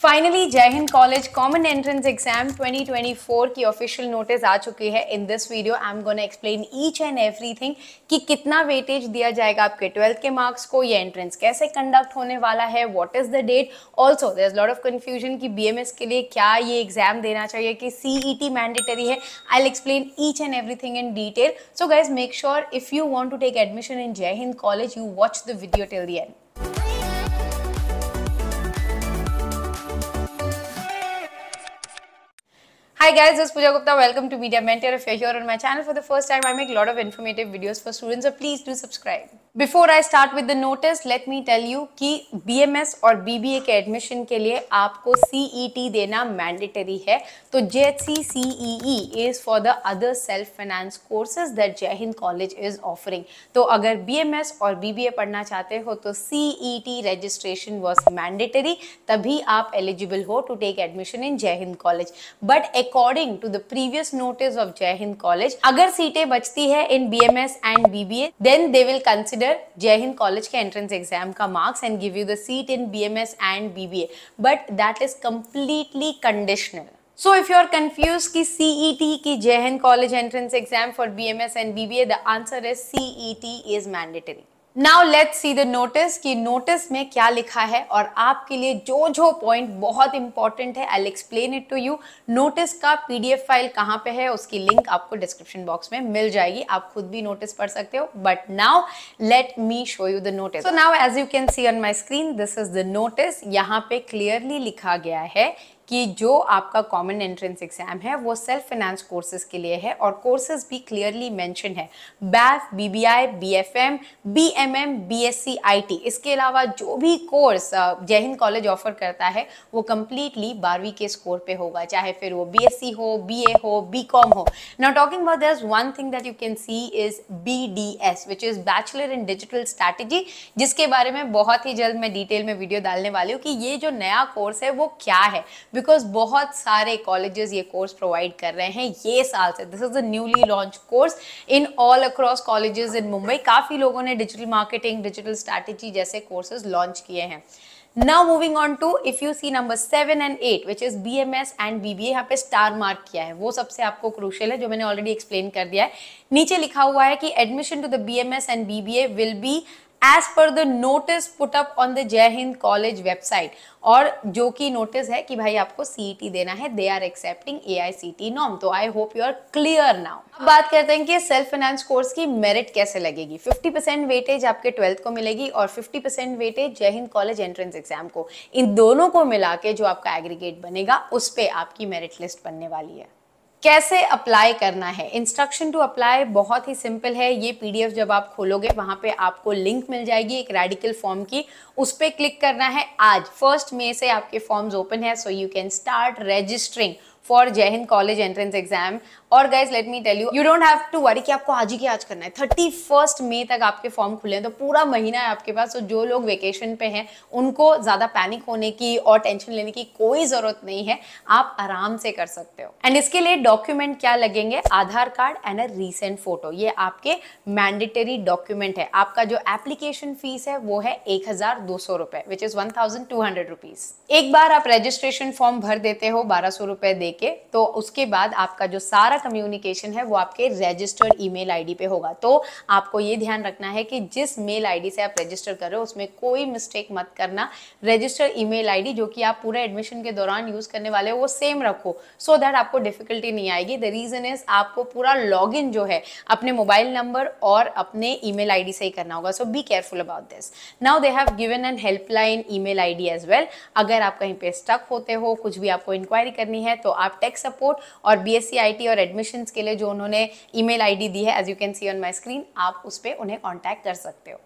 Finally जय Hind college common entrance exam 2024 की official notice आ चुकी है। In this video I am gonna explain each and everything कि कितना वेटेज दिया जाएगा आपके 12th के मार्क्स को, ये एंट्रेंस कैसे कंडक्ट होने वाला है, what is the date. Also there is lot of confusion कि बीएमएस के लिए क्या ये एग्जाम देना चाहिए कि सीईटी मैंडेटरी है। I will explain each and everything in detail. So guys make sure if you want to take admission in Jai Hind college you watch the video till the end. Hi guys, this is Pooja Gupta. Welcome to Media Mentor. If you're here on my channel for the first time, I make a lot of informative videos for students, so please do subscribe. Before I start with the notice, let me tell you कि BMS और BBA के admission के लिए आपको CET देना mandatory है। तो JHC CEE is for the other self-finance courses that Jai Hind College is offering. तो अगर BMS और BBA पढ़ना चाहते हो तो CET registration was mandatory, तभी आप eligible हो to take admission in Jai Hind College. But according to the previous notice of Jai Hind College, अगर सीटें बचती है in BMS and BBA, then they will consider Jai Hind College के entrance exam का marks and give you the seat in BMS and BBA. But that is completely conditional. So if you are confused कि CET की Jai Hind College entrance exam for BMS and BBA, the answer is CET is mandatory. Now let's see the notice कि notice में क्या लिखा है और आपके लिए जो जो पॉइंट बहुत इंपॉर्टेंट है I will explain it to you. Notice का पीडीएफ फाइल कहाँ पे है उसकी लिंक आपको डिस्क्रिप्शन बॉक्स में मिल जाएगी, आप खुद भी नोटिस पढ़ सकते हो। But now let me show you the notice. So now as you can see on my screen this is the notice. यहाँ पे क्लियरली लिखा गया है कि जो आपका कॉमन एंट्रेंस एग्जाम है वो सेल्फ फाइनेंस कोर्सेज के लिए है और कोर्सेज भी क्लियरली मेंशन है, BAIF, BBI, BFM, BMM, BSc, IT. इसके अलावा जो भी कोर्स जय हिंद कॉलेज ऑफर करता है वो कंप्लीटली 12वीं के स्कोर पे होगा, चाहे फिर वो बीएससी हो, बीए हो, बीकॉम हो। Now talking about this, one thing that you can C is BDS which is bachelor in digital strategy, जिसके बारे में बहुत ही जल्द मैं डिटेल में वीडियो डालने वाली हूँ कि ये जो नया कोर्स है वो क्या है, बिकॉज बहुत सारे कॉलेजेस ये कोर्स प्रोवाइड कर रहे हैं ये साल से। This is a newly launch course in all across colleges in Mumbai. काफी लोगों ने डिजिटल मार्केटिंग, डिजिटल स्ट्रैटेजी जैसे कोर्सेज लॉन्च किए हैं। Now moving on to if you see number 7 and 8 which is BMS and BBA, यहाँ पे star mark किया है, वो सबसे आपको क्रूशियल है जो मैंने ऑलरेडी एक्सप्लेन कर दिया है। नीचे लिखा हुआ है कि admission to the BMS and BBA will be as per the notice put up on the Jai Hind College website, और जो कि नोटिस है कि भाई आपको CET देना है, they are accepting AICTE norm. तो I hope you are clear now. अब बात करते हैं कि सेल्फ फाइनेंस कोर्स की मेरिट कैसे लगेगी। 50% वेटेज आपके 12th को मिलेगी और 50% वेटेज जय हिंद कॉलेज एंट्रेंस एग्जाम को। इन दोनों को मिला के जो आपका एग्रीगेट बनेगा उस पे आपकी मेरिट लिस्ट बनने वाली है। कैसे अप्लाई करना है, इंस्ट्रक्शन टू अप्लाई बहुत ही सिंपल है। ये पीडीएफ जब आप खोलोगे वहां पे आपको लिंक मिल जाएगी एक रेडिकल फॉर्म की, उस पे क्लिक करना है। आज 1 मई से आपके फॉर्म्स ओपन है, so you can start registering for Jai Hind college entrance exam. और guys let me tell you, you don't have to worry कि आपको आज ही के आज करना है। 31 मई तक आपके फॉर्म खुले हैं, तो पूरा महीना है आपके पास। तो जो लोग वेकेशन पे हैं उनको ज्यादा पैनिक होने की और टेंशन लेने की कोई जरूरत नहीं है, आप आराम से कर सकते हो। एंड इसके लिए डॉक्यूमेंट क्या लगेंगे, Aadhaar card and a recent photo, ये आपके मैंडेटरी डॉक्यूमेंट है। आपका जो एप्लीकेशन फीस है वो है 1200 रुपए विच इज 1200 रुपीज। एक बार आप रजिस्ट्रेशन फॉर्म भर देते हो 1200 रुपए देके, तो उसके बाद आपका जो सारा कम्युनिकेशन है वो आपके रजिस्टर्ड ईमेल आईडी पे होगा। तो आपको ये ध्यान रखना है कि जिस मेल आईडी से आप रजिस्टर कर रहे हो उसमें कोई मिस्टेक मत करना। रजिस्टर्ड ईमेल आईडी जो कि आप पूरे एडमिशन के दौरान यूज करने वाले हो वो सेम रखो, सो दैट आपको डिफिकल्टी नहीं आएगी। द रीजन इज आपको पूरा लॉगिन जो है अपने मोबाइल नंबर और अपने ईमेल आईडी से ही करना होगा, so be careful about this. Now they have given an helpline email ID as well. अगर आप कहीं पे स्टक होते हो, कुछ भी आपको इंक्वायरी करनी है, तो आप टेक सपोर्ट और BSc IT और एडमिशंस के लिए जो उन्होंने ईमेल आईडी दी है as you can see on my screen, आप उस पे उन्हें कांटेक्ट कर सकते हो।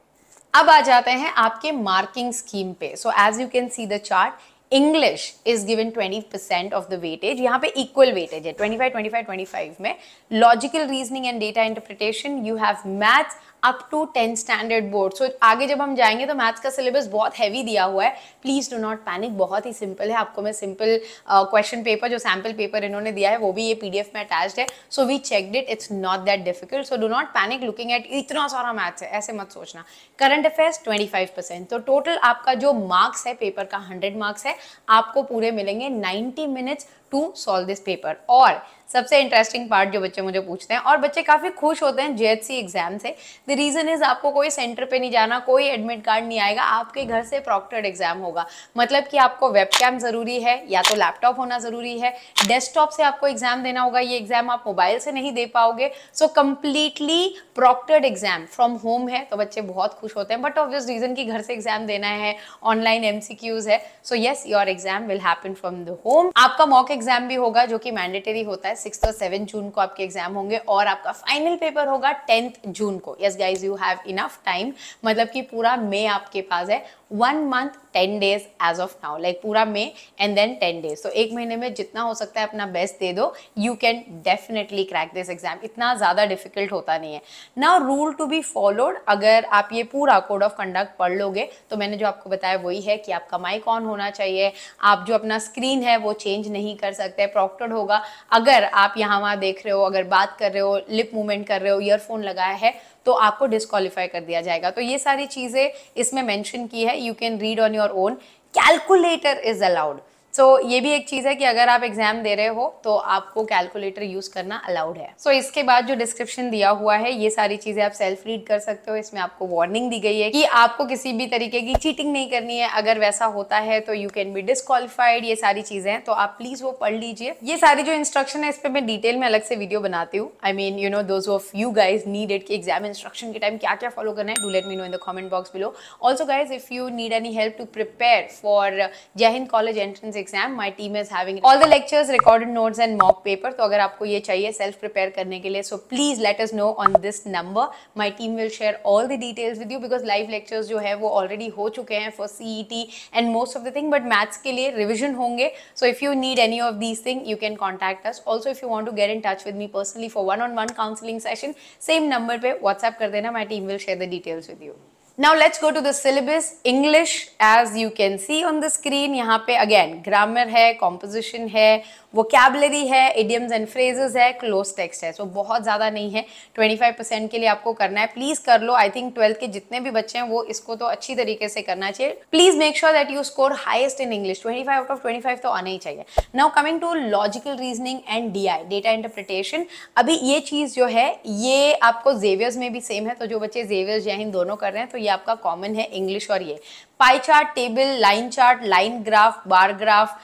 अब आ जाते हैं आपके मार्किंग स्कीम पे। So as you can see the chart, English is given 20% of the weightage, यहाँ पे इक्वल वेटेज है 25, 25, 25 में। Logical reasoning and data interpretation, you have maths up to 10th standard board. सो आगे जब हम जाएंगे तो मैथ्स का सिलेबस बहुत हैवी दिया हुआ है, प्लीज डू नॉट पैनिक, बहुत ही सिंपल है। आपको मैं सिंपल क्वेश्चन पेपर, जो सैम्पल पेपर इन्होंने दिया है वो भी ये PDF में अटैच्ड है, so we checked it, it's not that difficult, so do not panic looking at इतना सारा मैथ्स है, ऐसे मत सोचना। करंट अफेयर्स 25%, तो टोटल आपका जो मार्क्स है पेपर का 100 मार्क्स है, आपको पूरे मिलेंगे 90 minutes to solve this paper. और सबसे इंटरेस्टिंग पार्ट जो बच्चे मुझे पूछते हैं, और बच्चे काफी खुश होते हैं JHC एग्जाम से, द रीजन इज आपको कोई सेंटर पे नहीं जाना, कोई एडमिट कार्ड नहीं आएगा, आपके घर से प्रॉक्टर्ड एग्जाम होगा। मतलब कि आपको वेबकैम जरूरी है या तो लैपटॉप होना जरूरी है, डेस्कटॉप से आपको एग्जाम देना होगा, ये एग्जाम आप मोबाइल से नहीं दे पाओगे। So completely proctored exam from home है, तो बच्चे बहुत खुश होते हैं, बट ऑब्वियस रीजन की घर से एग्जाम देना है, ऑनलाइन MCQs है, so yes your exam will happen from the home. आपका मॉक एग्जाम भी होगा जो कि मैंडेटरी होता है, 6 और 7 जून को आपके एग्जाम होंगे, और आपका फाइनल पेपर होगा 10th जून को। Yes guys, you have enough time, मतलब कि पूरा मई आपके पास है, 1 month 10 days as of now, like पूरा मई एंड देन 10 days। तो एक महीने में जितना हो सकता है अपना बेस्ट दे दो, you can definitely crack this exam, इतना ज्यादा डिफिकल्ट होता नहीं है। Now rule to be followed, अगर आप ये पूरा कोड ऑफ कंडक्ट पढ़ लोगे तो मैंने जो आपको बताया वही है कि आपका माइक ऑन होना चाहिए, आप जो अपना स्क्रीन है वो चेंज नहीं कर सकते, प्रॉक्टेड होगा। अगर आप यहाँ वहाँ देख रहे हो, अगर बात कर रहे हो, लिप मूवमेंट कर रहे हो, ईयरफोन लगाया है, तो आपको डिस्क्वालीफाई कर दिया जाएगा। तो ये सारी चीजें इसमें मेंशन की है, you can read on your own. Calculator is allowed, so ये भी एक चीज है कि अगर आप एग्जाम दे रहे हो तो आपको कैलकुलेटर यूज करना अलाउड है। सो इसके बाद जो डिस्क्रिप्शन दिया हुआ है, ये सारी चीजें आप सेल्फ रीड कर सकते हो। इसमें आपको वार्निंग दी गई है कि आपको किसी भी तरीके की चीटिंग नहीं करनी है, अगर वैसा होता है तो यू कैन बी डिस्क्वालिफाइड, ये सारी चीजें हैं, तो आप प्लीज वो पढ़ लीजिए। ये सारी जो इंस्ट्रक्शन है इस पे मैं डिटेल में अलग से वीडियो बनाती हूँ। I mean you know those of you guys need it कि एग्जाम इंस्ट्रक्शन के टाइम क्या क्या फॉलो करना है, do let me know in the comment box below. Also guys, if you need any help to prepare for Jai Hind college entrance exam, my team is having all the lectures, recorded notes and mock paper। तो अगर आपको ये चाहिए self prepare करने के लिए, so please let us know on this number, my team will share all the details with you, because live lectures जो है वो already हो चुके हैं for CET and most of the thing, but maths के लिए revision होंगे। So if you need any of these things, you can contact us। Also if you want to get in touch with me personally for one-on-one counseling session, same number पे WhatsApp कर देना, my team will share the details with you। Now let's go to the syllabus। English, as you can see on the screen, यहाँ पे again grammar है, composition है, vocabulary है, idioms and phrases है, close text है। so बहुत ज़्यादा नहीं है, 25% के लिए आपको करना है, प्लीज कर लो। आई थिंक 12th के जितने भी बच्चे हैं वो इसको तो अच्छी तरीके से करना चाहिए। Please make sure that you score highest in English, 25 out of 25 तो आना ही चाहिए। Now coming to logical reasoning and DI, data interpretation. अभी ये चीज जो है ये आपको जेवियर्स में भी सेम है, तो जो बच्चे जेवियर्स जय हिंद दोनों कर रहे हैं तो ये आपका कॉमन है, इंग्लिश और ये। Pie chart, table, line chart, line graph, bar graph,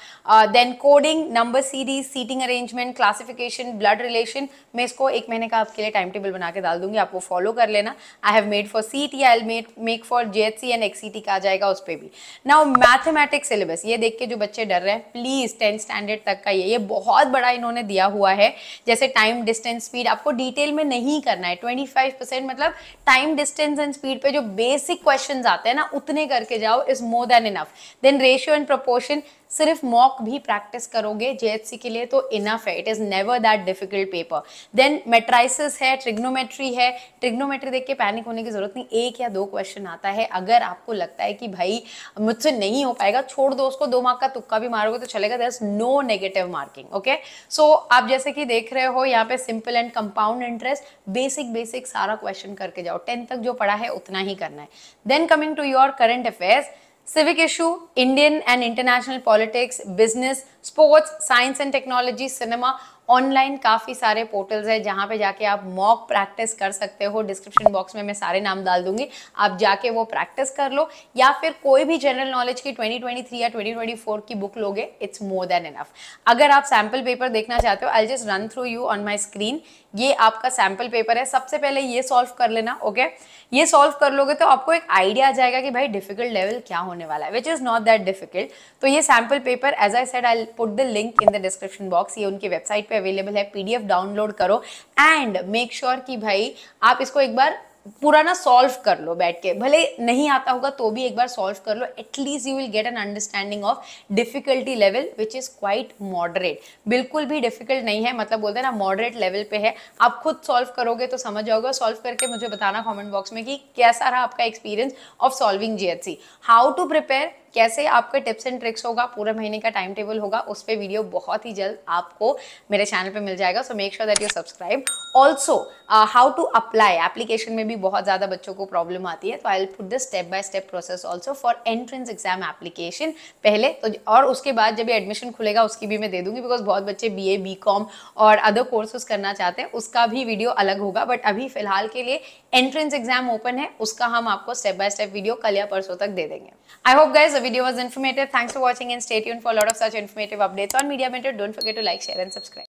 then coding, number series, seating arrangement, classification, blood relation. मैं इसको एक महीने का आपके लिए टाइम टेबल बना के डाल दूंगी, आप वो फॉलो कर लेना। I have made for CET, I will make for JHC and XCT का आ जाएगा उस पर भी। नाउ मैथमेटिक्स सिलेबस, ये देख के जो बच्चे डर रहे हैं, प्लीज 10th स्टैंडर्ड तक का ये बहुत बड़ा इन्होंने दिया हुआ है। जैसे टाइम, डिस्टेंस, स्पीड, आपको डिटेल में नहीं करना है। 25% मतलब टाइम, डिस्टेंस एंड स्पीड पे जो बेसिक क्वेश्चन आते हैं ना, उतने करके जाओ, is more than enough. Then ratio and proportion, सिर्फ मॉक भी प्रैक्टिस करोगे JHC के लिए तो इनफ है, it is never that difficult paper. Then matrices है, ट्रिग्नोमेट्री है। ट्रिग्नोमेट्री देख के पैनिक होने की जरूरत नहीं, 1 या 2 क्वेश्चन आता है। अगर आपको लगता है कि भाई मुझसे नहीं हो पाएगा, छोड़ दो उसको, 2 मार्क का तुक्का भी मारोगे तो चलेगा, there is no negative marking. Okay, so आप जैसे कि देख रहे हो यहाँ पे simple and compound interest, basic सारा क्वेश्चन करके जाओ, 10th तक जो पढ़ा है उतना ही करना है। Then coming to your current affairs, civic issue, Indian and international politics, business, sports, science and technology, cinema, online काफी सारे पोर्टल्स है जहां पे जाके आप मॉक प्रैक्टिस कर सकते हो। डिस्क्रिप्शन बॉक्स में मैं सारे नाम डाल दूंगी, आप जाके वो प्रैक्टिस कर लो, या फिर कोई भी जनरल नॉलेज की 2023 या 2024 की बुक लोगे, इट्स मोर देन इनफ। अगर आप सैम्पल पेपर देखना चाहते हो, I just run through you on my screen. ये आपका सैम्पल पेपर है, सबसे पहले ये सॉल्व कर लेना। ओके, ये सॉल्व कर लोगे तो आपको एक आइडिया आ जाएगा कि भाई डिफिकल्ट लेवल क्या होने वाला है, which is not that difficult. तो ये sample paper, as I said, I put the link in the description box, ये उनकी वेबसाइट पे अवेलेबल है, PDF डाउनलोड करो एंड मेक श्योर कि भाई आप इसको एक बार पूरा ना सॉल्व कर लो बैठ के, भले नहीं आता होगा तो भी एक बार सॉल्व कर लो, at least you will get an understanding of difficulty level which is quite moderate. बिल्कुल भी डिफिकल्ट नहीं है, मतलब बोलते हैं ना मॉडरेट लेवल पे है। आप खुद सॉल्व करोगे तो समझ जाओगे। सॉल्व करके मुझे बताना कमेंट बॉक्स में कि कैसा रहा आपका experience of solving GHC. How to prepare, कैसे आपके टिप्स एंड ट्रिक्स होगा, पूरे महीने का टाइम टेबल होगा, उस पर वीडियो बहुत ही जल्द आपको मेरे चैनल पे मिल जाएगा। So make sure that you subscribe. Also how to apply, application में भी बहुत ज़्यादा बच्चों को प्रॉब्लम आती है, तो I will put the step by step process also for entrance exam application पहले तो, और उसके बाद जब एडमिशन खुलेगा उसकी भी मैं दे दूंगी, बिकॉज बहुत बच्चे BA BCom और अदर कोर्सेज करना चाहते हैं, उसका भी वीडियो अलग होगा। बट अभी फिलहाल के लिए एंट्रेंस एग्जाम ओपन है, उसका हम आपको स्टेप बाय स्टेप वीडियो कल या परसों तक दे देंगे। I hope guys the video was informative. Thanks for watching and stay tuned for a lot of such informative updates on Media Mentor. Don't forget to like, share and subscribe.